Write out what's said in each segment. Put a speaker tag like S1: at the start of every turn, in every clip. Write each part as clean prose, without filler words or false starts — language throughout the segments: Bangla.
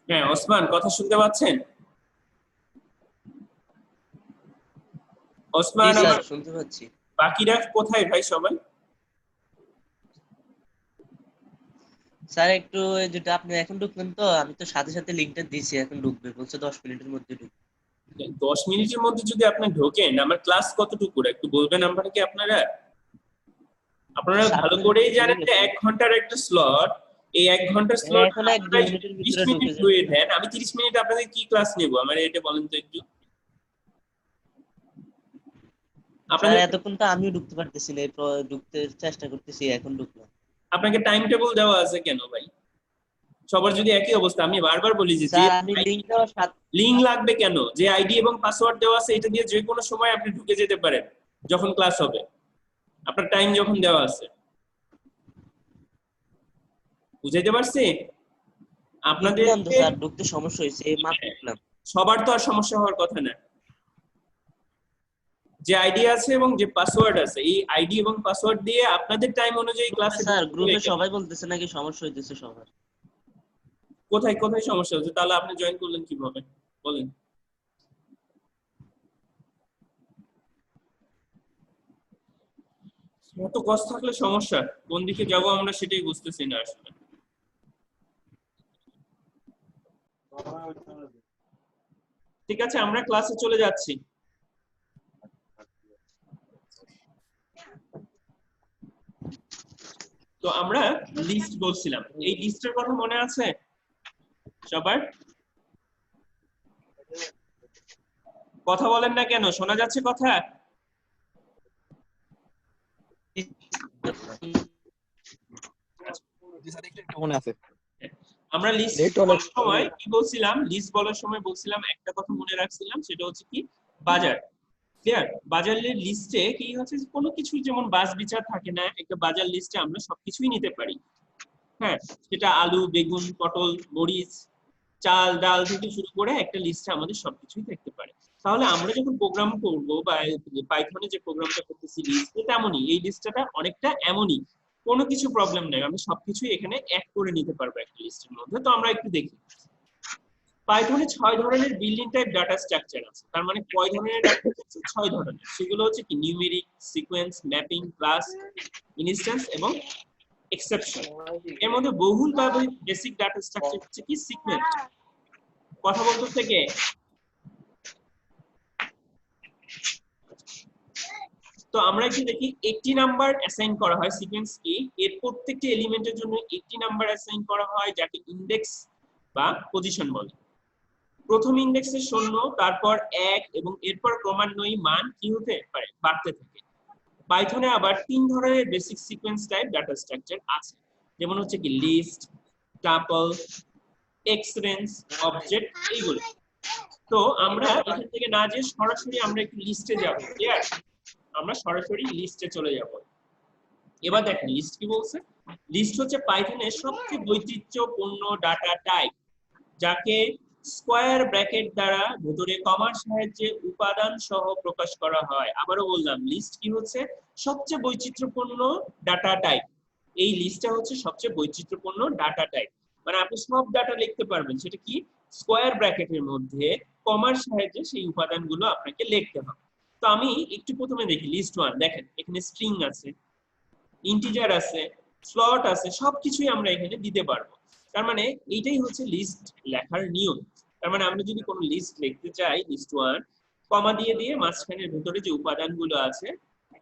S1: হ্যাঁ ওসমান, কথা শুনতে পাচ্ছেন?
S2: জি
S1: ওসমান,
S2: স্যার,
S1: আমার
S2: শুনতে পাচ্ছি।
S1: বাকিরা কোথায় ভাই সবাই?
S2: স্যার একটু যেটা আপনি এখন ঢুকলেন, তো আমি তো সাথে সাথে লিঙ্কটা দিয়েছি, এখন ঢুকবে বলছে 10 মিনিটের মধ্যে ঢুকবে।
S1: 10 মিনিটের মধ্যে যদি আপনি ঢোকেন, আমার ক্লাস কতটুকু একটু বলবেন আমাকে। আপনারা আপনারা
S2: স্যার
S1: ভালো
S2: আপনি
S1: করেই
S2: চলে
S1: জানেন যে
S2: গেছেন।
S1: 1 ঘন্টার একটা স্লট। এই 1 ঘন্টার
S2: হ্যাঁ,
S1: স্লট
S2: এখন
S1: আপনারা
S2: 1-2 মিনিটের
S1: 20
S2: ভিতরে
S1: মিনিট
S2: ঢুকে যাবে।
S1: ধরে দেন, আমি 30 মিনিট আপনাদের কি ক্লাস নেব আমার এটা বলেন তো একটু।
S2: স্যার
S1: আপনাদের
S2: এতক্ষণ তো আমিও ঢুকতে পারতেছি না, এরপর ঢুকতে চেষ্টা করতেছি, এখন ঢুকলাম।
S1: আপনাকে টাইম টেবিল দেওয়া আছে কেন ভাই? সবার যদি একই অবস্থা, আমি বারবার বলি যে যে
S2: স্যার আমি লিঙ্কটাও সাথে।
S1: লিংক লাগবে কেন? যে আইডি এবং পাসওয়ার্ড দেওয়া আছে এটা দিয়ে যে কোনো সময় আপনি ঢুকে যেতে পারেন যখন ক্লাস হবে, আপনার টাইম যখন দেওয়া আছে। বুঝাইতে পারছি
S2: ঢুকলাম তো
S1: আপনাদেরকে?
S2: স্যার, ঢুকতে সমস্যা হয়েছে, এই মাত্র ঢুকলাম।
S1: সবার তো আর সমস্যা হওয়ার কথা না। যে আইডি আছে এবং যে পাসওয়ার্ড আছে, এই আইডি এবং পাসওয়ার্ড দিয়ে আপনাদের টাইম অনুযায়ী
S2: গ্রুপে
S1: ক্লাসে
S2: স্যার,
S1: ঢুকতে হবে
S2: গ্রুপে
S1: কেন?
S2: সবাই বলতেছে নাকি সমস্যা হইতেছে সবার।
S1: কোথায় কোথায় সমস্যা হচ্ছে? তাহলে আপনি জয়েন করলেন কিভাবে বলেন? এত কষ্ট থাকলে সমস্যা কোন দিকে যাব আমরা সেটাই বুঝতেছি না আসলে। ঠিক আছে, আমরা ক্লাসে চলে যাচ্ছি। তো আমরা লিস্ট বলছিলাম, এই লিস্টের কথা মনে আছে সবার? কথা বলেন না কেন, শোনা যাচ্ছে কথা?
S3: মনে আছে।
S1: আমরা লিস্ট
S3: নেট অনেক
S1: বলার সময় কি বলছিলাম? লিস্ট বলার সময় বলছিলাম একটা কথা মনে রাখছিলাম, সেটা হচ্ছে কি, বাজার। ক্লিয়ার? বাজারের লিস্টে কি হচ্ছে, কোনো কিছু যেমন বাস বিচার থাকে না, একটা বাজার লিস্টে আমরা সবকিছুই নিতে পারি। হ্যাঁ, সেটা আলু, বেগুন, পটল, মরিচ, চাল, ডাল থেকে শুরু করে একটা লিস্টে আমাদের সবকিছুই থাকতে পারে। তাহলে আমরা যখন প্রোগ্রাম করব বা পাইথনে যে প্রোগ্রামটা করতেছি লিস্ট, তেমনই এই লিস্টটা অনেকটা এমনই, কোনো কিছু প্রবলেম নেই, আমি সবকিছুই এখানে অ্যাড করে নিতে পারবো একটা লিস্টের মধ্যে। তো আমরা একটু দেখি, পাইথনে 6 ধরনের বিল্ডিং টাইপ ডাটা স্ট্রাকচার আছে। তার মানে কয় ধরনের ডাটা স্ট্রাকচার? 6 ধরনের। সেগুলো হচ্ছে কি, numeric, sequence, mapping, class, instance এবং এক্সেপশন। এর মধ্যে বহুলভাবে বেসিক ডাটা স্ট্রাকচার হচ্ছে কি, সিকোয়েন্স। কথা বলতে থেকে তো আমরা একটু দেখি, 80 নাম্বার অ্যাসাইন করা হয় সিকোয়েন্স কি, এর প্রত্যেকটি এলিমেন্টের জন্য 80 নাম্বার অ্যাসাইন করা হয়, যাকে ইন্ডেক্স বা পজিশন বলে। প্রথম ইন্ডেক্সে 0, তারপর 1 এবং এরপর ক্রমান্বয়ে মান কি হতে পারে, বাড়তে থাকে। পাইথনে আবার 3 ধরনের basic sequence type data structure আছে, যেমন হচ্ছে কি লিস্ট, টাপল, এক্সরেঞ্জ, অবজেক্ট, এইগুলো। তো আমরা এখান থেকে না যে সরাসরি আমরা একটু লিস্টে যাব। ক্লিয়ার? আমরা সরাসরি লিস্টে চলে যাব। এবার দেখেন লিস্ট কি বলছে। লিস্ট হচ্ছে পাইথনের সবচেয়ে বৈচিত্র্যপূর্ণ ডাটা টাইপ, যাকে স্কয়ার ব্র্যাকেট দ্বারা ভেতরে কমার সাহায্যে উপাদান সহ প্রকাশ করা হয়। আবারও বললাম, লিস্ট কি হচ্ছে, সবচেয়ে বৈচিত্র্যপূর্ণ ডাটা টাইপ। এই লিস্টটা হচ্ছে সবচেয়ে বৈচিত্র্যপূর্ণ ডাটা টাইপ, মানে আপনি সব ডাটা লিখতে পারবেন। সেটা কি, স্কয়ার ব্র্যাকেটের মধ্যে কমার সাহায্যে সেই উপাদানগুলো আপনাকে লিখতে হবে। তো আমি একটু প্রথমে দেখি লিস্ট 1। দেখেন এখানে স্ট্রিং আছে, ইন্টিজার আছে, ফ্লোট আছে, সবকিছুই আমরা এখানে দিতে পারবো। তার মানে এইটাই হচ্ছে লিস্ট লেখার নিয়ম। তার মানে আমরা যদি কোনো লিস্ট লিখতে চাই, লিস্ট 1 কমা দিয়ে দিয়ে মাঝখানের ভিতরে যে উপাদানগুলো আছে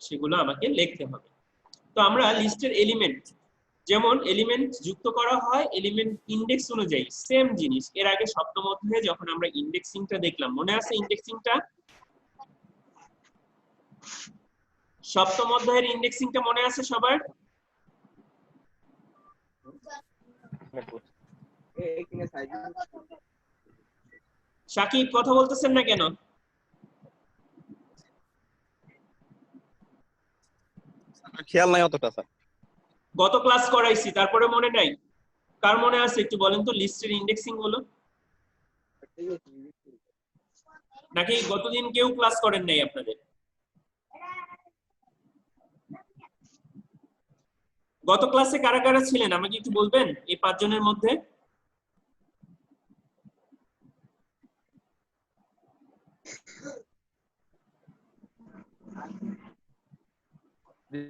S1: সেগুলো আমাকে লিখতে হবে। তো আমরা লিস্টের এলিমেন্ট, যেমন এলিমেন্ট যুক্ত করা হয় এলিমেন্ট ইন্ডেক্স অনুযায়ী, সেম জিনিস। এর আগে সপ্তম অধ্যায়ে যখন আমরা ইন্ডেক্সিংটা দেখলাম, মনে আছে ইন্ডেক্সিংটা? সপ্তম অধ্যায়ের ইন্ডেক্সিংটা মনে আছে সবার? শাকিব, কথা বলতেছেন না কেন?
S3: খেয়াল নাই অতটা স্যার।
S1: গত ক্লাস করাইছি, তারপরে মনে নাই? কার মনে আছে একটু বলেন তো লিস্টের ইন্ডেক্সিং হলো নাকি গতদিন কেউ ক্লাস করেন নাই আপনাদের? গত ক্লাসে কারা কারা ছিলেন আমাকে একটু বলবেন এই 5 জনের মধ্যে?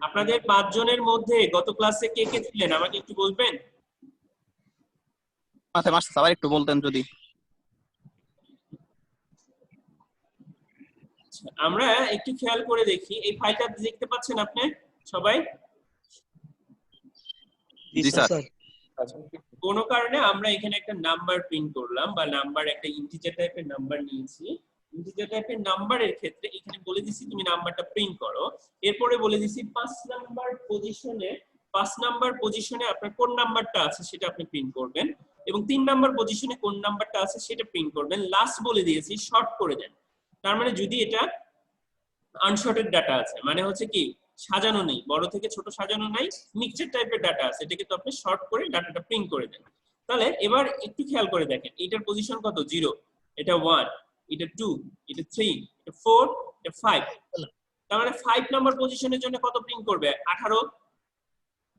S1: আপনাদের 5 জনের মধ্যে গত ক্লাসে কে কে ছিলেন আমাকে একটু বলবেন?
S3: মাথায় মারছে আবার একটু বলতেন যদি।
S1: আমরা একটু খেয়াল করে দেখি, এই ফাইলটা দেখতে পাচ্ছেন আপনি সবাই?
S3: জি স্যার।
S1: কোনো কারণে আমরা এখানে একটা নাম্বার প্রিন্ট করলাম, বা নাম্বার একটা ইন্টিজার টাইপের নাম্বার নিয়েছি। ইন্টিজার টাইপের নাম্বারের ক্ষেত্রে এখানে বলে দিছি তুমি নাম্বারটা প্রিন্ট করো। এরপরে বলে দিছি 5 নাম্বার পজিশনে আপনার কোন নাম্বারটা আছে সেটা আপনি প্রিন্ট করবেন, এবং 3 নাম্বার পজিশনে কোন নাম্বারটা আছে সেটা প্রিন্ট করবেন। লাস্ট বলে দিয়েছি শর্ট করে দেন। তার মানে যদি এটা আনশর্টেড ডাটা আছে, মানে হচ্ছে কি সাজানো নেই, বড় থেকে ছোট সাজানো নাই, মিক্সচার টাইপের ডাটা আছে, এটাকে তো আপনি শর্ট করে ডাটাটা প্রিন্ট করে দেন। তাহলে এবার একটু খেয়াল করে দেখেন, এটার পজিশন কত? 0, এটা 1, এটা 2, এটা 3, এটা 4, এটা 5। তার মানে 5 নাম্বার পজিশনের জন্য কত প্রিন্ট করবে? 18।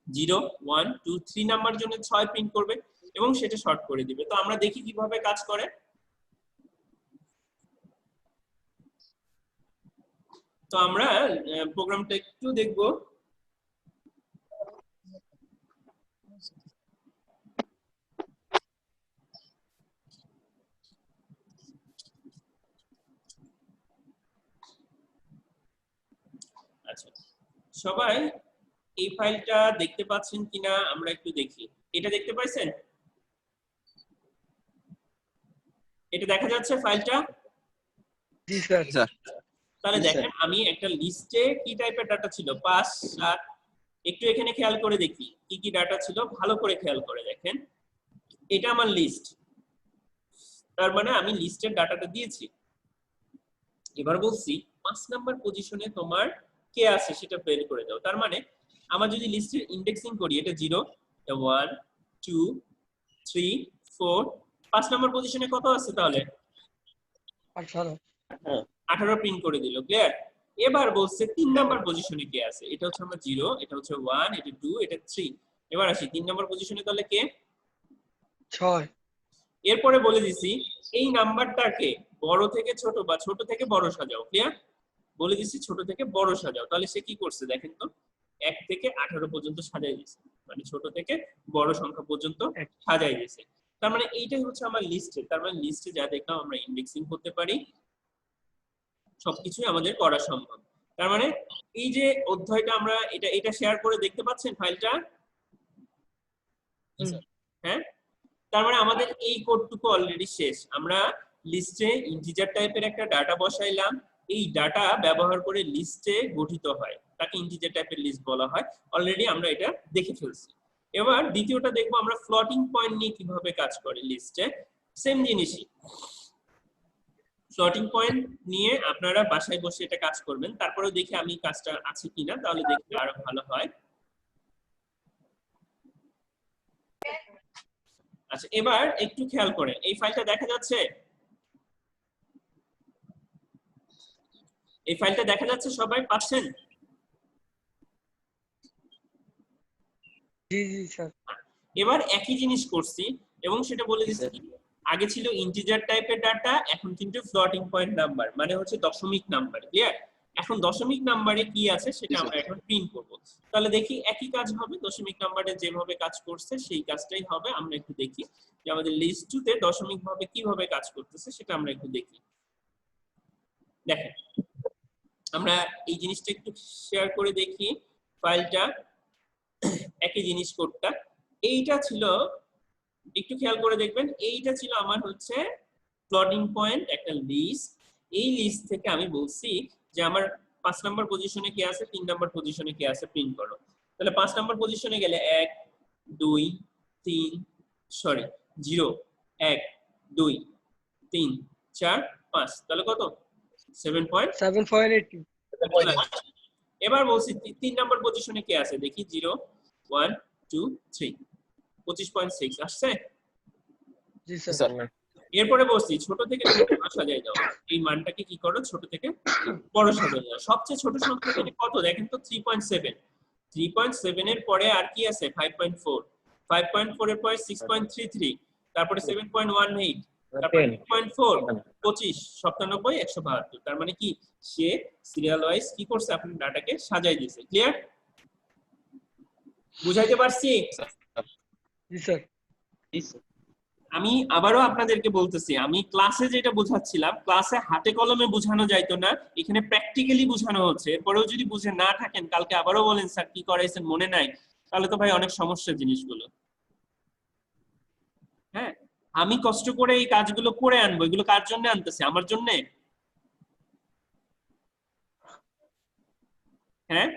S1: 0 1 2 3 নাম্বার জন্য 6 প্রিন্ট করবে এবং সেটা শর্ট করে দিবে। তো আমরা দেখি কিভাবে কাজ করে। তো আমরা প্রোগ্রামটা একটু দেখব। আচ্ছা, সবাই এই ফাইলটা দেখতে পাচ্ছেন কিনা আমরা একটু দেখি। এটা দেখতে পাইছেন? এটা দেখা যাচ্ছে ফাইলটা?
S3: জি স্যার।
S1: তাহলে দেখেন আমি একটা লিস্টে কি টাইপের ডাটা ছিল 5 7, একটু এখানে খেয়াল করে দেখি কি কি ডাটা ছিল, ভালো করে খেয়াল করে দেখেন। এটা আমার লিস্ট, তার মানে আমি লিস্টের ডাটাটা দিয়েছি। এবার বলছি 5 নাম্বার পজিশনে তোমার কে আছে সেটা বের করে দাও। তার মানে আমার যদি লিস্টের ইন্ডেক্সিং করি, এটা 0, এটা 1 2 3 4, 5 নাম্বার পজিশনে কত আছে? তাহলে 18 প্রিন্ট করে দিল। ক্লিয়ার? এবার বলছে 3 নাম্বার পজিশনে কে আছে, এটা হচ্ছে আমার 0, এটা হচ্ছে 1, এটা 2, এটা 3। এবার আসি 3 নাম্বার পজিশনে, তাহলে কে? 6। এরপরে বলে দিছি এই নাম্বারটাকে বড় থেকে ছোট বা ছোট থেকে বড় সাজাও। ক্লিয়ার? বলে দিছি ছোট থেকে বড় সাজাও। তাহলে সে কি করছে দেখেন তো, 1 থেকে 18 পর্যন্ত সাজাই দিয়েছে, মানে ছোট থেকে বড় সংখ্যা পর্যন্ত সাজাই দিয়েছে। তার মানে এইটাই হচ্ছে আমার লিস্টে। তার মানে লিস্টে যা দেখলাম আমরা ইন্ডেক্সিং করতে পারি, সবকিছুই আমাদের করা সম্ভব। তার মানে এই যে অধ্যায়টা আমরা এটা শেয়ার করে দেখতে পাচ্ছেন ফাইলটা? হ্যাঁ, তার মানে আমাদের এই কোডটুকু অলরেডি শেষ। আমরা লিস্টে ইন্টিজার টাইপের একটা ডাটা বসাইলাম, এই ডাটা ব্যবহার করে লিস্টে গঠিত হয়, তাকে ইন্টিজার টাইপের লিস্ট বলা হয়। অলরেডি আমরা এটা দেখে ফেলছি। এবার দ্বিতীয়টা দেখবো আমরা ফ্লোটিং পয়েন্ট নিয়ে কিভাবে কাজ করে লিস্টে। সেম জিনিসই, ফ্লোটিং পয়েন্ট নিয়ে আপনারা বাসায় বসে এটা কাজ করবেন। তারপরে দেখি আমি কাজটা আছে কিনা, তাহলে দেখতে আরো ভালো হয়। আচ্ছা, এবার একটু খেয়াল করে এই ফাইলটা দেখা যাচ্ছে? এই ফাইলটা দেখা যাচ্ছে? সবাই পাচ্ছেন?
S4: জি জি স্যার।
S1: এবার একই জিনিস করছি এবং সেটা বলে দিচ্ছি, আগে ছিল ইন্টিজার টাইপের ডাটা, এখন কিন্তু ফ্লোটিং পয়েন্ট নাম্বার, মানে হচ্ছে দশমিক নাম্বার। ক্লিয়ার? এখন দশমিক নাম্বারে কি আছে সেটা আমরা এখন প্রিন্ট করব। তাহলে দেখি একই কাজ হবে, দশমিক নাম্বারে যেভাবে কাজ করছে সেই কাজটাই হবে। আমরা একটু দেখি যে আমাদের লিস্ট 2 তে দশমিক ভাবে কিভাবে কাজ করতেছে, সেটা আমরা একটু দেখি। দেখেন, আমরা এই জিনিসটা একটু শেয়ার করে দেখি ফাইলটা। একই জিনিস কোডটা এইটা ছিল, একটু খেয়াল করে দেখবেন, এইটা ছিল আমার হচ্ছে প্লটিং পয়েন্ট একটা লিস্ট। এই লিস্ট থেকে আমি বলছি যে আমার 5 নাম্বার পজিশনে কে আছে, 3 নাম্বার পজিশনে কে আছে প্রিন্ট করো। তাহলে 5 নাম্বার পজিশনে গেলে 1 2 3 সরি 0 1 2 3 4 5, তাহলে কত?
S4: 7.82।
S1: এবার বলছি 3 নাম্বার পজিশনে কে আছে, দেখি 0 1 2 3, 25.6 আসছে?
S4: জি স্যার।
S1: এরপরে বলছি ছোট থেকে বড় সাজাই দাও, এই মানটাকে কি করো ছোট থেকে বড় সাজাই দাও। সবচেয়ে ছোট সংখ্যা এখানে কত দেখেন তো? 3.7। 3.7 এর পরে আর কি আছে? 5.4। 5.4 এর পরে 6.33, তারপরে 7.18, তারপরে 2.4, 25, 97, 172। তার মানে কি সে সিরিয়াল ওয়াইজ কি করছে, আপনার ডাটাকে সাজাই দিয়েছে। ক্লিয়ার? বুঝাইতে পারছি?
S4: জি স্যার।
S2: জি স্যার।
S1: আমি আবারও আপনাদেরকে বলতেছি, আমি ক্লাসে যেটা বোঝাচ্ছিলাম, ক্লাসে হাতে কলমে বোঝানো যাইতো না, এখানে প্র্যাকটিক্যালি বোঝানো হচ্ছে। এরপরেও যদি বুঝে না থাকেন, কালকে আবারও বলেন স্যার কি করাইছেন মনে নাই, তাহলে তো ভাই অনেক সমস্যা জিনিসগুলো। হ্যাঁ, আমি কষ্ট করে এই কাজগুলো করে আনবো, এগুলো কার জন্য আনতেছি? আমার জন্য। হ্যাঁ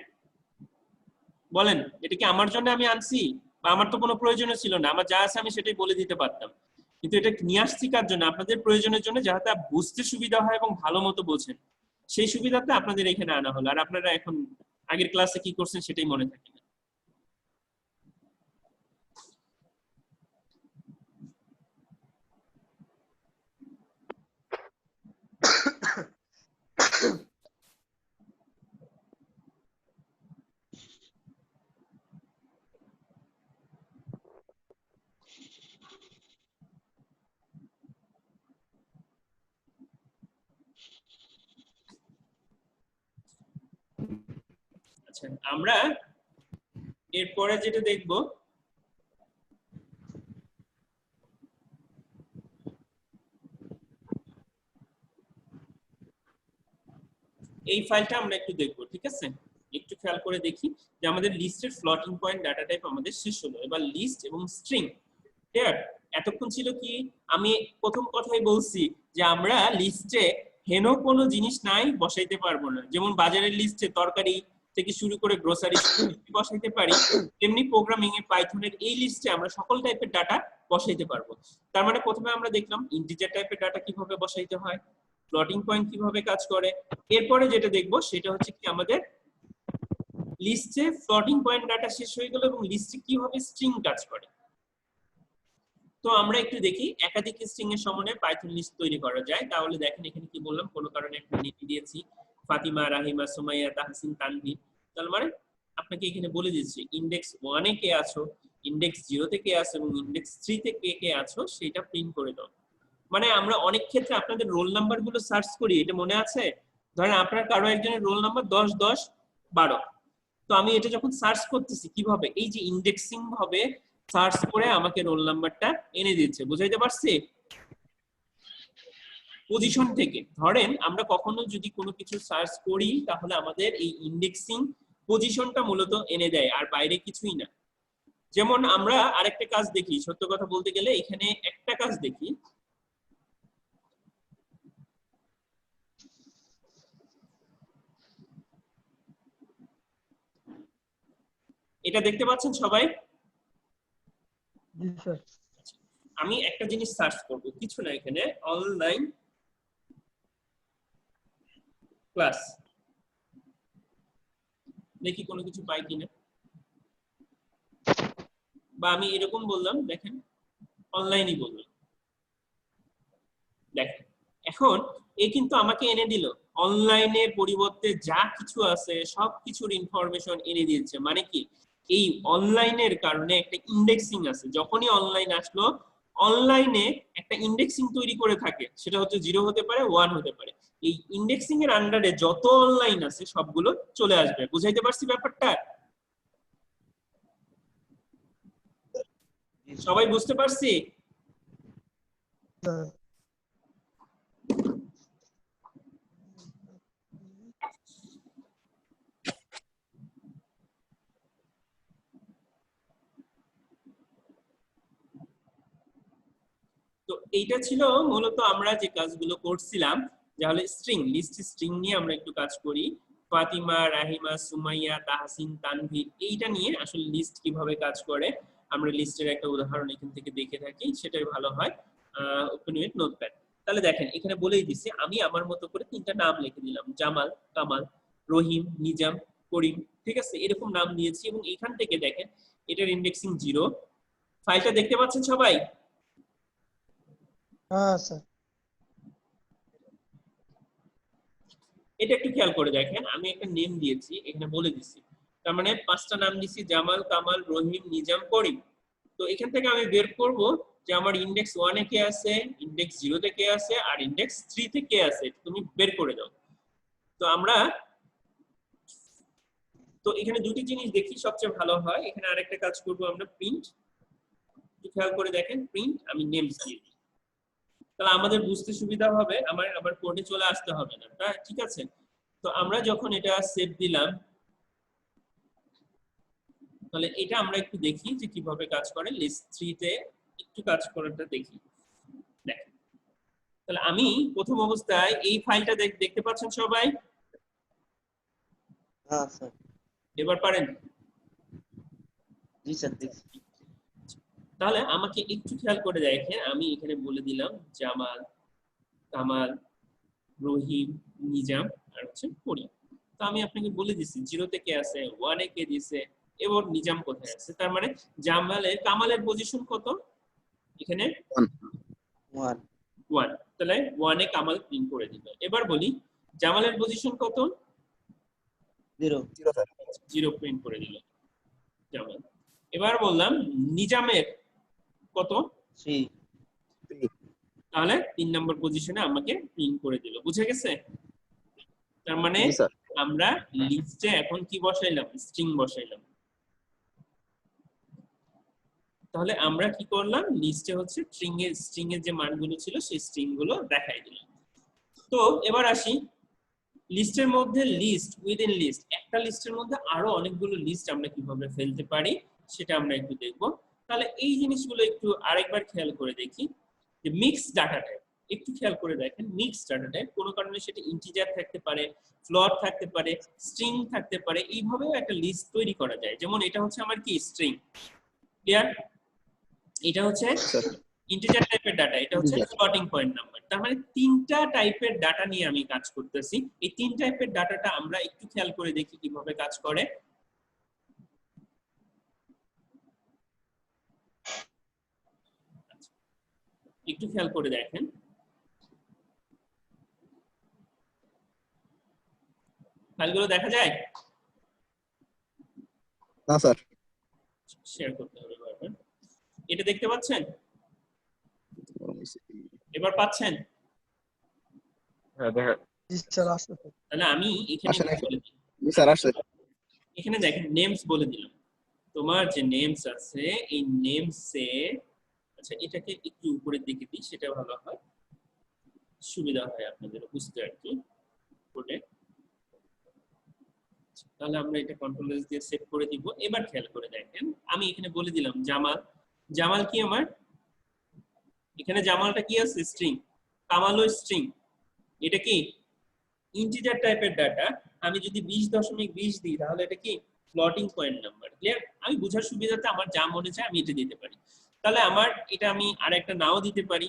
S1: বলেন, এটা কি আমার জন্য আমি আনছি? বা আমার তো কোনো প্রয়োজন ছিল না, আমার যা আছে আমি সেটাই বলে দিতে পারতাম, কিন্তু এটা নিয়ে আসছি কার জন্য? আপনাদের প্রয়োজনের জন্য, যাতে বুঝতে সুবিধা হয় এবং ভালো মতো বোঝেন, সেই সুবিধাতে আপনাদের এখানে আনা হলো। আর আপনারা এখন আগের ক্লাসে কি করছেন সেটাই মনে থাকে না। আচ্ছা, আমরা এরপরে যেটা দেখব, এই ফাইলটা আমরা একটু দেখবো, ঠিক আছে? একটু খেয়াল করে দেখি যে আমাদের লিস্টের ফ্লোটিং পয়েন্ট ডাটা টাইপ আমাদের শেষ হলো। এবার লিস্ট এবং স্ট্রিং। ক্লিয়ার? এতক্ষণ ছিল কি, আমি প্রথম কথাই বলছি যে আমরা লিস্টে হেন কোনো জিনিস নাই বসাইতে পারবো না। যেমন বাজারের লিস্টে তরকারি থেকে শুরু করে গ্রোসারি বসাইতে পারি, তেমনি প্রোগ্রামিং এ পাইথনের এই লিস্টে আমরা সকল টাইপের ডাটা বসাইতে পারবো। তার মানে প্রথমে আমরা দেখলাম ইন্টিজার টাইপের ডাটা কিভাবে বসাইতে হয়, প্লটিং পয়েন্ট কিভাবে কাজ করে। এরপরে যেটা দেখবো সেটা হচ্ছে কি, আমাদের লিস্টে ফ্লোটিং পয়েন্ট ডাটা শেষ হয়ে গেল এবং লিস্টে কিভাবে স্ট্রিং কাজ করে। তো আমরা একটু দেখি একাধিক স্ট্রিং এর সমন্বয়ে পাইথন লিস্ট তৈরি করা যায়। তাহলে দেখেন এখানে কি বললাম, কোনো কারণে একটা নীতি দিয়েছি, ফাতিমা, রাহিমা, সুমাইয়া, তাহসিন, তানভীর। তার মানে আপনাকে এখানে বলে দিচ্ছি ইন্ডেক্স 1 এ কে আছো, ইন্ডেক্স 0 তে কে আছো এবং ইন্ডেক্স 3 তে কে কে আছো সেটা প্রিন্ট করে দাও। মানে আমরা অনেক ক্ষেত্রে আপনাদের রোল নাম্বার গুলো সার্চ করি, এটা মনে আছে? ধরেন আপনার কারো একজনের রোল নাম্বার 10 10 12, তো আমি এটা যখন সার্চ করতেছি কিভাবে, এই যে ইন্ডেক্সিং ভাবে সার্চ করে আমাকে রোল নাম্বারটা এনে দিচ্ছে। বুঝাইতে পারছি? পজিশন থেকে ধরেন আমরা কখনো যদি কোনো কিছু সার্চ করি, তাহলে আমাদের এই ইন্ডেক্সিং পজিশনটা মূলত এনে দেয়, আর বাইরে কিছুই না। যেমন আমরা আরেকটা কাজ দেখি, সত্য কথা বলতে গেলে এখানে একটা কাজ দেখি, এটা দেখতে পাচ্ছেন সবাই?
S4: জি স্যার।
S1: আমি একটা জিনিস সার্চ করব, কিছু না, এখানে অনলাইন ক্লাস, দেখি কোনো কিছু পাই কিনা। বা আমি এরকম বললাম, দেখেন অনলাইনই বললাম, দেখেন এখন এ কিন্তু আমাকে এনে দিল অনলাইনের পরিবর্তে যা কিছু আছে সব কিছুর ইনফরমেশন এনে দিয়েছে। মানে কি, এই অনলাইনের কারণে একটা ইন্ডেক্সিং আছে, যখনই অনলাইন আসলো অনলাইনে একটা ইন্ডেক্সিং তৈরি করে থাকে, সেটা হচ্ছে 0 হতে পারে 1 হতে পারে। এই ইন্ডেক্সিং এর আন্ডারে যত অনলাইন আছে সবগুলো চলে আসবে। বুঝাইতে পারছি ব্যাপারটা? সবাই বুঝতে পারছি? তো এইটা ছিল মূলত আমরা যে কাজগুলো করছিলাম, তাহলে স্ট্রিং, লিস্ট স্ট্রিং নিয়ে আমরা একটু কাজ করি। ফাতিমা, রাহিমা, সুমাইয়া, তাহসিন, তানভীর, এইটা নিয়ে আসলে লিস্ট কিভাবে কাজ করে আমরা লিস্টের একটা উদাহরণ এখান থেকে দেখে থাকি, সেটাই ভালো হয়। Open with notepad. তাহলে দেখেন এখানে বলেই দিছি, আমি আমার মতো করে 3টা নাম লিখে দিলাম, জামাল, কামাল, রহিম, নিজাম, করিম। ঠিক আছে, এরকম নাম দিয়েছি এবং এখান থেকে দেখেন এটার ইন্ডেক্সিং 0। ফাইলটা দেখতে পাচ্ছেন সবাই?
S4: হ্যাঁ স্যার।
S1: এটা একটু খেয়াল করে দেখেন, আমি একটা নেম দিয়েছি, এখানে বলে দিছি, তার মানে 5টা নাম দিছি, জামাল, কামাল, রহিম, নিজাম, করিম। তো এখান থেকে আমি বের করব যে আমার ইন্ডেক্স 1 এ কে আছে, ইন্ডেক্স 0 তে কে আছে আর ইন্ডেক্স 3 তে কে আছে, তুমি বের করে দাও। তো আমরা, তো তো এখানে দুটি জিনিস দেখি সবচেয়ে ভালো হয়। এখানে আরেকটা কাজ করব আমরা, প্রিন্ট। একটু খেয়াল করে দেখেন, প্রিন্ট আমি নেমস দিয়ে দিই, তাহলে আমাদের বুঝতে সুবিধা হবে, আমার আবার কোডে চলে আসতে হবে না। ঠিক আছে, তো আমরা যখন এটা সেভ দিলাম, তাহলে এটা আমরা একটু দেখি যে কিভাবে কাজ করে। লিস্ট 3 তে একটু কাজ করাটা দেখি। দেখেন, তাহলে আমি প্রথম অবস্থায় এই ফাইলটা দেখতে পাচ্ছেন সবাই?
S2: হ্যাঁ স্যার।
S1: এবার পারেন?
S2: জি স্যার দেখছি।
S1: তাহলে আমাকে একটু খেয়াল করে দেখেন, আমি এখানে বলে দিলাম জামাল, কামাল, রহিম, নিজাম আর হচ্ছে করিম। তো আমি আপনাকে বলে দিচ্ছি 0 তে কে আছে, 1 এ কে দিছে, এবং নিজাম কোথায় আছে। তার মানে কামালের পজিশন কত এখানে?
S2: 1
S1: 1। তাহলে 1 এ কামাল প্রিন্ট করে দিল। এবার বলি জামালের পজিশন কত?
S2: 0
S1: 0 প্রিন্ট করে দিল জামাল। এবার বললাম নিজামের কত?
S2: 3
S1: তাহলে 3 নম্বর পজিশনে আমাকে প্রিন্ট করে দিল। বুঝে গেছে? তার মানে
S3: জি স্যার।
S1: আমরা লিস্টে এখন কি বসাইলাম? স্ট্রিং বসাইলাম। তাহলে আমরা কি করলাম, লিস্টে হচ্ছে স্ট্রিং এর যে মানগুলো ছিল সেই স্ট্রিং গুলো দেখাই দিলাম। তো এবার আসি লিস্টের মধ্যে, লিস্ট উইদিন লিস্ট, একটা লিস্টের মধ্যে আরো অনেকগুলো লিস্ট আমরা কিভাবে ফেলতে পারি সেটা আমরা একটু দেখব। তাহলে এই জিনিসগুলো একটু আরেকবার খেয়াল করে দেখি। যে মিক্স ডাটা টাইপ, একটু খেয়াল করে দেখেন, মিক্স ডাটা টাইপ কোনো কারণে সেটা ইন্টিজার থাকতে পারে, ফ্লোট থাকতে পারে, স্ট্রিং থাকতে পারে, এইভাবেও একটা লিস্ট তৈরি করা যায়। যেমন এটা হচ্ছে আমার কি স্ট্রিং, ক্লিয়ার? এটা হচ্ছে ইন্টিজার টাইপের ডাটা, এটা হচ্ছে ফ্লোটিং পয়েন্ট নাম্বার। তার মানে 3টা টাইপের ডাটা নিয়ে আমি কাজ করতেছি। এই 3 টাইপের ডাটাটা আমরা একটু খেয়াল করে দেখি কিভাবে কাজ করে। একটু খেয়াল করে দেখেন, ফাইলগুলো দেখা যায়?
S3: না স্যার।
S1: শেয়ার করতে হবে বারবার। এটা দেখতে পাচ্ছেন? এবার পাচ্ছেন?
S3: হ্যাঁ দেখা।
S4: জি স্যার আসছে স্যার।
S1: তাহলে আমি এখানে
S3: আসে
S1: কি
S3: নাকি?
S1: বলে দিই,
S3: জি স্যার আসছে।
S1: এখানে দেখেন নেমস বলে দিলাম। তোমার যে নেমস আছে এই নেমসে, আচ্ছা এটাকে একটু উপরের দিকে দিই, সেটা ভালো হয়, সুবিধা হয় আপনাদের বুঝতে আর কি কোডে। তাহলে আমরা এটা কন্ট্রোল এস দিয়ে সেভ করে দিব। এবার খেয়াল করে দেখেন, আমি এখানে বলে দিলাম জামাল। জামাল কি আমার, এখানে জামালটা কি আছে? স্ট্রিং। কামালও স্ট্রিং। এটা কি ইন্টিজার টাইপের ডাটা। আমি যদি 20.20 দিই তাহলে এটা কি ফ্লোটিং পয়েন্ট নাম্বার। ক্লিয়ার? আমি বোঝার সুবিধাতে আমার যা মনে চায় আমি এটা দিতে পারি। তাহলে আমার এটা আমি আর একটা নাও দিতে পারি,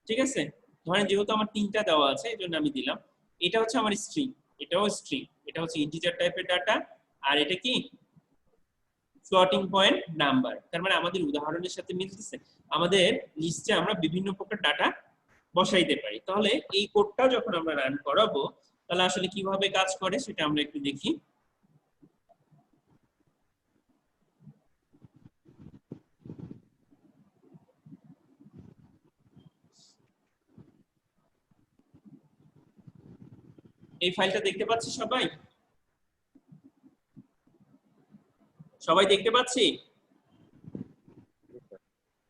S1: ঠিক আছে? ধরেন যেহেতু আমার 3টা দেওয়া আছে এই জন্য আমি দিলাম। এটা হচ্ছে আমার স্ট্রিং, এটাও স্ট্রিং, এটা হচ্ছে ইন্টিজার টাইপের ডাটা, আর এটা কি ফ্লোটিং পয়েন্ট নাম্বার। তার মানে আমাদের উদাহরণের সাথে মিলতেছে। আমাদের লিস্টে আমরা বিভিন্ন প্রকার ডাটা বসাইতে পারি। তাহলে এই কোডটা যখন আমরা রান করাবো তাহলে আসলে কিভাবে কাজ করে সেটা আমরা একটু দেখি। এই ফাইলটা দেখতে পাচ্ছি সবাই? সবাই দেখতে পাচ্ছি?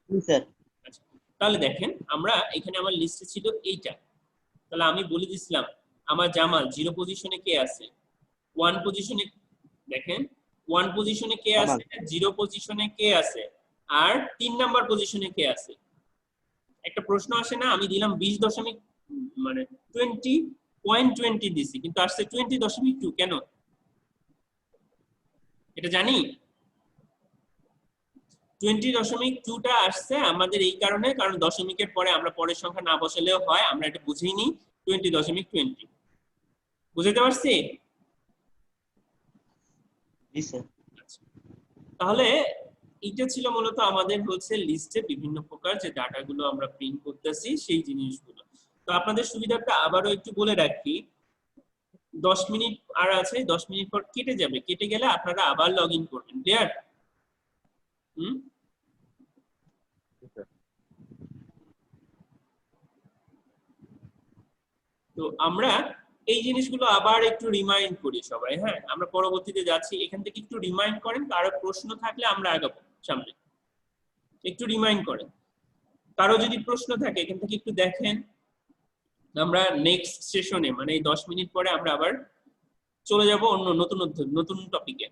S2: জি স্যার।
S1: আচ্ছা, তাহলে দেখেন আমরা এখানে আমার লিস্টে ছিল এইটা। তাহলে আমি বলে দিছিলাম আমার জামাল 0 পজিশনে কে আছে, 1 পজিশনে, দেখেন 1 পজিশনে কে
S2: কামাল।
S1: আছে, 0 পজিশনে কে আছে, আর 3 নাম্বার পজিশনে কে আছে। একটা প্রশ্ন আসে না, আমি দিলাম 20 দশমিক মানে 20.20 দিছি কিন্তু আসছে 20.2, কেন এটা জানি? 20.2টা আসছে আমাদের এই কারণে, কারণ দশমিকের পরে আমরা পরের সংখ্যা না বসালেও হয়, আমরা এটা বুঝেই নি 20.20। বুঝতে পারছি?
S2: জি স্যার।
S1: তাহলে এটা ছিল মূলত আমাদের হচ্ছে লিস্টে বিভিন্ন প্রকার যে ডাটাগুলো আমরা প্রিন্ট করতেছি সেই জিনিসগুলো। তো আপনাদের সুবিধার্থে আবারও একটু বলে রাখি, 10 মিনিট আর আছে, 10 মিনিট পর কেটে যাবে, কেটে গেলে আপনারা আবার লগ ইন করবেন। ক্লিয়ার? তো আমরা এই জিনিসগুলো আবার একটু রিমাইন্ড করি সবাই, হ্যাঁ আমরা পরবর্তীতে যাচ্ছি, এখান থেকে একটু রিমাইন্ড করেন, কারো প্রশ্ন থাকলে আমরা আগাবো সামনে, একটু রিমাইন্ড করেন। কারো যদি প্রশ্ন থাকে এখান থেকে একটু দেখেন, আমরা নেক্সট সেশনে মানে এই 10 মিনিট পরে আমরা আবার চলে যাব অন্য নতুন নতুন টপিকে।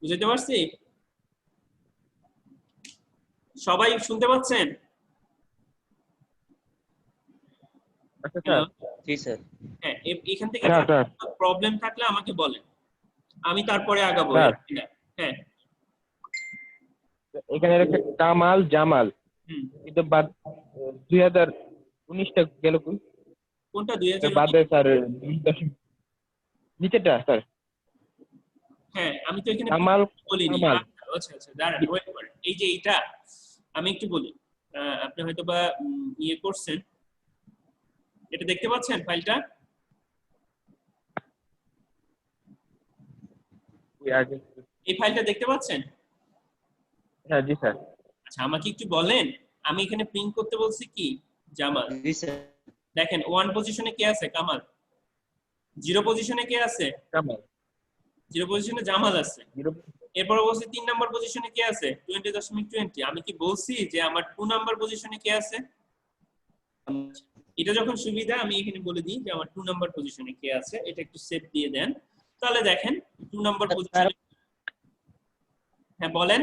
S1: বুঝতে পারছি? সবাই শুনতে পাচ্ছেন?
S3: আচ্ছা স্যার।
S2: জি স্যার।
S1: হ্যাঁ এখান থেকে
S3: স্যার, স্যার।
S1: প্রবলেম থাকলে আমাকে বলেন, আমি তারপরে আগাবো।
S3: স্যার।
S1: হ্যাঁ
S3: এখানে একটা কামাল জামাল
S1: হুম।
S3: এটা বাদ 2019টা গেল কোন
S1: কোনটা
S3: এটা
S1: 2000?
S3: বাদে স্যার নিচেটা স্যার
S1: হ্যাঁ আমি তো এখানে
S3: কামাল
S1: বলিনি।
S3: কামাল।
S1: আচ্ছা আচ্ছা দাঁড়ান, ওয়েট করেন। এই যে এইটা আমি একটু বলি, আপনি হয়তো বা ইয়ে করছেন, এটা দেখতে পাচ্ছেন ফাইলটা? এই ফাইলটা দেখতে পাচ্ছেন?
S3: হ্যাঁ জি স্যার।
S1: আচ্ছা আমাকে একটু বলেন, আমি এখানে প্রিন্ট করতে বলছি কি জামাল,
S2: জি স্যার।
S1: দেখেন 1 পজিশনে কে আছে? কামাল। 0 পজিশনে কে আছে?
S3: কামাল
S1: 0 পজিশনে জামাল আছে।
S3: 0
S1: এরপর বলছি 3 নাম্বার পজিশনে কে আছে? 20.20। আমি কি বলছি যে আমার 2 নাম্বার পজিশনে কে আছে? এটা যখন সুবিধা আমি এখানে বলে দিই যে আমার 2 নাম্বার পজিশনে কে আছে, এটা একটু সেভ দিয়ে দেন। তাহলে দেখেন 2 নাম্বার পজিশনে, হ্যাঁ বলেন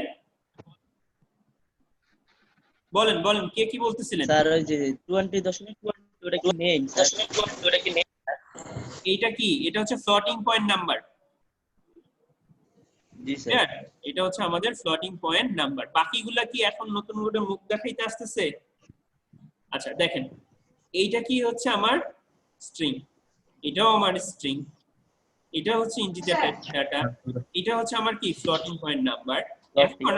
S1: বলেন বলেন কে কি বলতেছিলেন?
S2: স্যার ওই যে 20.20 ওটা কি নেই স্যার?
S1: এইটা কি? এটা হচ্ছে ফ্লোটিং পয়েন্ট নাম্বার।
S2: জি স্যার।
S1: এটা হচ্ছে আমাদের ফ্লোটিং পয়েন্ট নাম্বার। বাকিগুলা কি এখন নতুন করে মুখ দেখাইতে আসতেছে? আচ্ছা দেখেন, এইটা কি হচ্ছে আমার স্ট্রিং, এটাও আমার স্ট্রিং, এটা হচ্ছে ইন্টিজার ডাটা, এটা হচ্ছে আমার কি ফ্লোটিং পয়েন্ট নাম্বার। এখন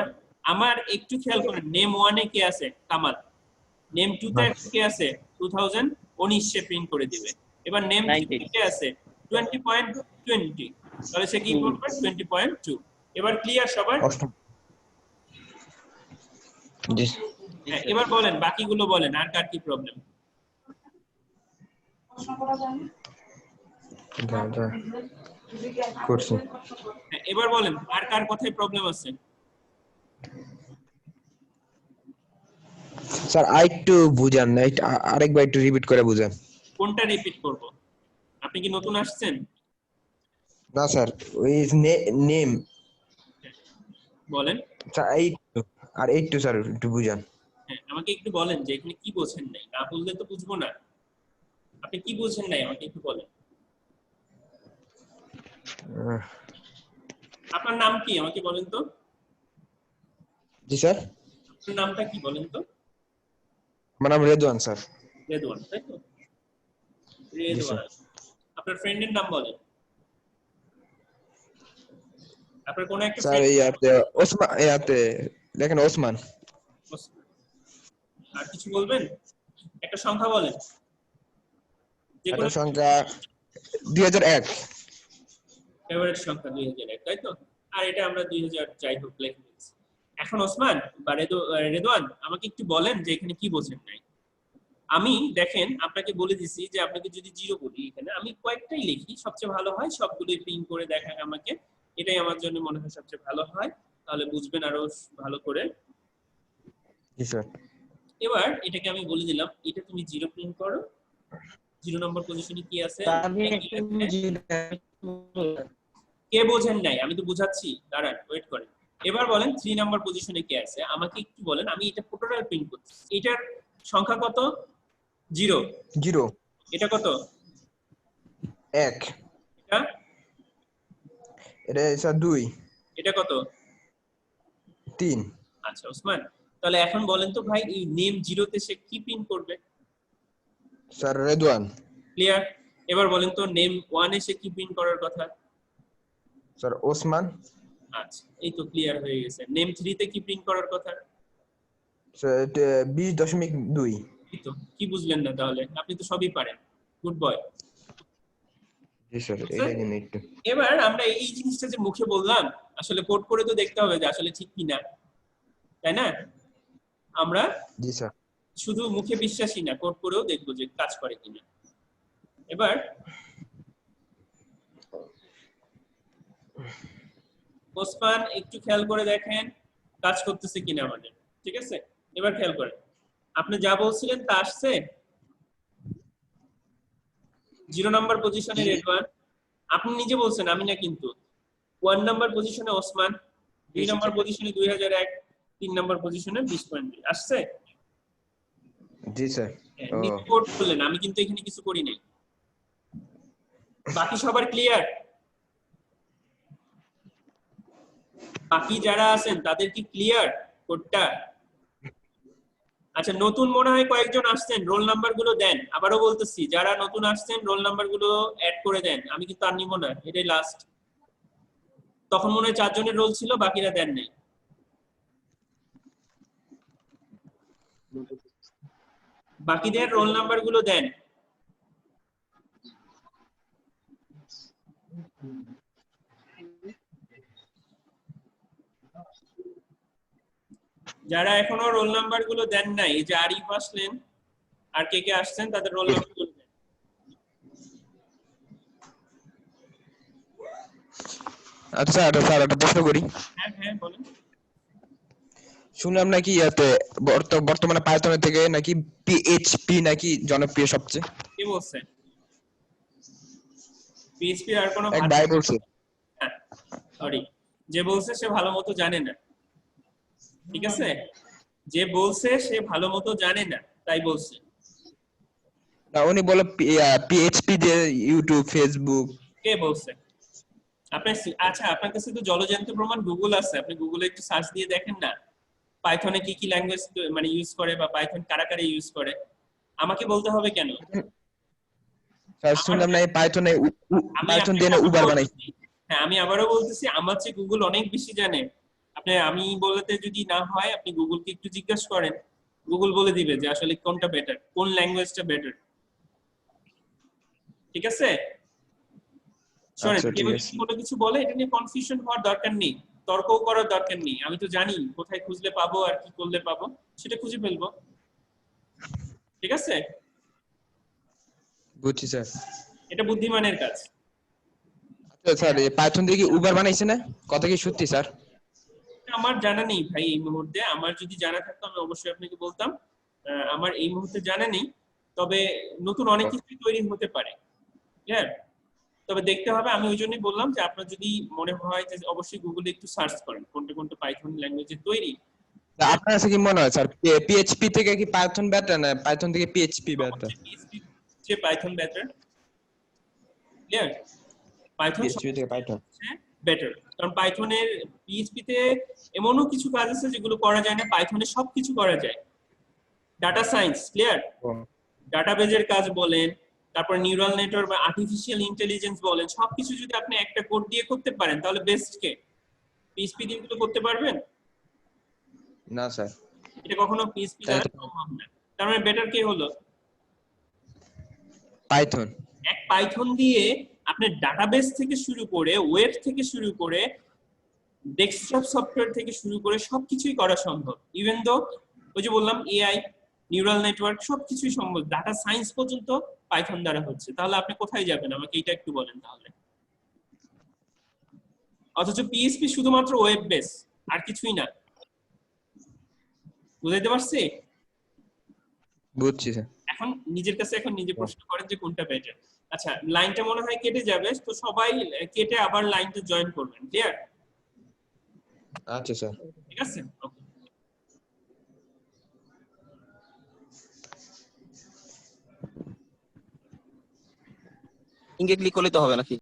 S1: আমার একটু খেয়াল করেন, নেম 1 এ কে আছে? কামাল। নেম 2 তে কে আছে? 2019 সে প্রিন্ট করে দিবে। এবার নেম 3 তে কে আছে? 20.20, তাহলে সে কি করবে? 20.2। এবার ক্লিয়ার সবার?
S3: জি
S1: হ্যাঁ এবার বলেন বাকিগুলো বলেন, আর কার কি প্রবলেম?
S3: করছি
S1: এবার বলেন আর কার কথায় প্রবলেম আছে?
S5: স্যার আরেকটু বুঝান, আরেকবার একটু রিপিট করে বুঝান।
S1: কোনটা রিপিট করব? আপনি কি নতুন আসছেন?
S5: না স্যার, ওই নেম
S1: বলেন।
S5: স্যার এইটু স্যার একটু বুঝান।
S1: হ্যাঁ আমাকে একটু বলেন যে এখানে কি বোঝেন নাই, না বললে তো বুঝবো না। আপনি কি বোঝেন নাই আমাকে একটু বলেন। আপনার নাম কি আমাকে বলেন তো?
S5: জি স্যার,
S1: আপনার নামটা কি বলেন তো?
S5: আমার নাম রেদওয়ান স্যার।
S1: রেদওয়ান, তাই তো?
S5: জি
S1: রেদওয়ান।
S5: স্যার।
S1: আপনার ফ্রেন্ডের নাম বলেন। আপনার কোন একটা
S5: স্যার ইয়াতে ওসমান, ইয়াতে দেখেন ওসমান।
S1: আর কিছু বলবেন? একটা সংখ্যা বলেন, যে কোনো
S5: একটা সংখ্যা 2001।
S1: ফেভারিট সংখ্যা 2001, তাই তো? আর এটা আমরা 2000 যাই হোক লিখে দিচ্ছি। এখন ওসমান বা রেদওয়ান আমাকে একটু বলেন যে এখানে কি বোঝেন নাই। আমি দেখেন আপনাকে বলে দিছি যে আপনাকে যদি 0 বলি, এখানে আমি কয়েকটাই লিখি, সবচেয়ে ভালো হয় সবগুলোই প্রিন্ট করে দেখান আমাকে, এটাই আমার জন্য মনে হয় সবচেয়ে ভালো হয়, তাহলে বুঝবেন আরো ভালো করে।
S5: জি স্যার।
S2: এবার এটাকে আমি বলে দিলাম, এটা তুমি 0 প্রিন্ট করো। 0 নম্বর পজিশনে কি আছে? কে বোঝেন নাই? আমি তো বুঝাচ্ছি, দাঁড়ান ওয়েট করেন। এবার বলেন 3 নাম্বার পজিশনে কে আছে? আমাকে একটু বলেন, আমি এটা টোটাল প্রিন্ট করছি। এটার সংখ্যা কত? 0।
S5: 0।
S2: এটা কত?
S5: 1।
S2: এটা
S5: এটা স্যার 2।
S2: এটা কত?
S5: 3।
S2: আচ্ছা ওসমান, তাহলে এখন বলেন তো ভাই, এই নেম 0 তে সে কি প্রিন্ট করবে?
S5: স্যার রেদওয়ান।
S2: ক্লিয়ার? এবার বলেন তো নেম 1 এ সে কি প্রিন্ট করার কথা?
S5: স্যার ওসমান।
S2: আচ্ছা এই তো ক্লিয়ার হয়ে গেছে। নেম 3 তে কি প্রিন্ট করার কথা?
S5: স্যার 20.2।
S2: এই তো, কি বুঝলেন না তাহলে? আপনি তো সবই পারেন, গুড বয়।
S5: জি স্যার, এটাই নিন একটু।
S2: এবার আমরা এই জিনিসটা যে মুখে বললাম, আসলে কোড করে তো দেখতে হবে যে আসলে ঠিক কিনা, তাই না? আমরা
S5: জি স্যার।
S2: শুধু মুখে বিশ্বাসী না, কোড করেও দেখবো যে কাজ করে কিনা। এবার ওসমান একটু খেয়াল করে দেখেন কাজ করতেছে কিনা আমাদের, ঠিক আছে? এবার খেয়াল করেন, আপনি যা বলছিলেন তা আসছে। 0 নাম্বার পজিশনে রেডওয়ান, আপনি নিজে বলছেন, আমি না কিন্তু। 1 নাম্বার পজিশনে ওসমান, 2 নাম্বার পজিশনে 2001, 3 নাম্বার পজিশনে 20.2 আসছে।
S5: জি স্যার। ও
S2: নিজে কোড করলেন, আমি কিন্তু এখানে কিছু করি নাই। বাকি সবার ক্লিয়ার? বাকি যারা আছেন তাদের কি ক্লিয়ার কোডটা? আচ্ছা, নতুন মনে হয় কয়েকজন আসছেন, রোল নাম্বার গুলো দেন। আবারও বলতেছি, যারা নতুন আসছেন রোল নাম্বার গুলো অ্যাড করে দেন, আমি কিন্তু আর নিব না, এটাই লাস্ট। তখন মনে হয় 4 জনের রোল ছিল, বাকিরা দেন নাই। বাকিদের রোল নাম্বার গুলো দেন। যারা এখনো রোল নাম্বার গুলো দেন নাই, এই যে আরিফ আসলেন আর কে কে আসছেন, তাদের রোল নাম্বার গুলো দেন।
S5: আচ্ছা স্যার একটা প্রশ্ন করি।
S2: হ্যাঁ হ্যাঁ বলেন।
S5: শুনলাম নাকি ইয়াতে বর্তমানে পাইথনের থেকে নাকি পিএইচপি নাকি জনপ্রিয় সবচেয়ে।
S2: কে বলছে? পিএইচপি আর কোনো
S5: এক ভাই বলছে।
S2: সরি, যে বলছে সে ভালো মতো জানে না, ঠিক আছে? যে বলছে সে ভালো মতো জানে না, তাই বলছে।
S5: না উনি বলে পিএইচপি দিয়ে ইউটিউব ফেসবুক।
S2: কে বলছে? আপনার আচ্ছা, আপনার কাছে তো জলজন্ত প্রমাণ গুগল আছে, আপনি গুগলে একটু সার্চ দিয়ে দেখেন না পাইথনে কি কি ল্যাঙ্গুয়েজ মানে ইউজ করে, বা পাইথন কারা কারা ইউজ করে। আমাকে বলতে হবে কেন?
S5: স্যার শুনলাম না পাইথনে পাইথন দিয়ে উবার বানাইছে।
S2: হ্যাঁ, আমি আবারও বলতেছি, আমার চেয়ে গুগল অনেক বেশি জানে। আপনি আমি বলতে যদি না হয়, আপনি গুগলকে একটু জিজ্ঞাসা করেন, গুগল বলে দিবে যে আসলে কোনটা বেটার, কোন ল্যাঙ্গুয়েজটা বেটার। ঠিক আছে? শোনেন,
S5: আচ্ছা,
S2: কেউ
S5: ঠিক
S2: যদি
S5: আছে।
S2: কোনো কিছু বলে এটা নিয়ে কনফিউশন হওয়ার দরকার নেই, তর্কও করার দরকার নেই। আমি তো জানি কোথায় খুঁজলে পাবো আর কি করলে পাবো, সেটা খুঁজে ফেলবো। ঠিক আছে?
S5: বুঝছি স্যার।
S2: এটা বুদ্ধিমানের কাজ।
S5: আচ্ছা স্যার এই পাইথন দিয়ে কি উবার বানাইছে না? কথা কি সত্যি স্যার?
S2: আমার জানা নেই ভাই এই মুহূর্তে, আমার যদি জানা থাকতো আমি অবশ্যই আপনাকে বলতাম। আমার এই মুহূর্তে জানা নেই, তবে নতুন অনেক কিছুই তৈরি হতে পারে। ক্লিয়ার? তবে দেখতে হবে, আমি ওই জন্যই বললাম যে আপনার যদি মনে হয় যে অবশ্যই গুগলে একটু সার্চ করেন কোনটা কোনটা পাইথন ল্যাঙ্গুয়েজে তৈরি।
S5: আপনার কাছে কি মনে হয় স্যার পিএইচপি থেকে কি পাইথন বেটার না পাইথন থেকে পিএইচপি বেটার?
S2: পিএইচপি চেয়ে Python better. Clear? Python
S5: PHP থেকে পাইথন
S2: বেটার, কারণ পাইথনের পিএইচপি তে এমনও কিছু কাজ আছে যেগুলো করা যায় না, পাইথনে সবকিছু করা যায়। Data science, clear? ডাটাবেজের কাজ বলেন, তারপর নিউরাল নেটওয়ার্ক বা আর্টিফিশিয়াল ইন্টেলিজেন্স বলেন, সবকিছু যদি আপনি একটা কোড দিয়ে করতে পারেন তাহলে বেস্ট কে? পিএইচপি দিয়ে কিন্তু করতে পারবেন
S5: না স্যার।
S2: এটা কখনো পিএইচপি দ্বারা সম্ভব না। তার মানে বেটার কে হলো?
S5: পাইথন।
S2: এক পাইথন দিয়ে আপনি ডাটাবেস থেকে শুরু করে, ওয়েব থেকে শুরু করে, ডেস্কটপ সফটওয়্যার থেকে শুরু করে সবকিছুই করা সম্ভব। ইভেন দো ওই যে বললাম এআই, নিউরাল নেটওয়ার্ক সবকিছুই সম্ভব, ডাটা সায়েন্স পর্যন্ত পাইথন দ্বারা হচ্ছে। তাহলে আপনি কোথায় যাবেন আমাকে এটা একটু বলেন তাহলে। অথচ পিএইচপি শুধুমাত্র ওয়েব বেস, আর কিছুই না। বুঝাইতে পারছি?
S5: বুঝছি স্যার।
S2: এখন নিজের কাছে এখন নিজে প্রশ্ন করেন যে কোনটা বেটার। আচ্ছা, লাইনটা মনে হয় কেটে যাবে, তো সবাই কেটে আবার লাইনটা জয়েন করবেন। ক্লিয়ার?
S5: আচ্ছা স্যার।
S2: ঠিক আছে, ওকে।
S6: লিংকে ক্লিক করলে তো হবে নাকি?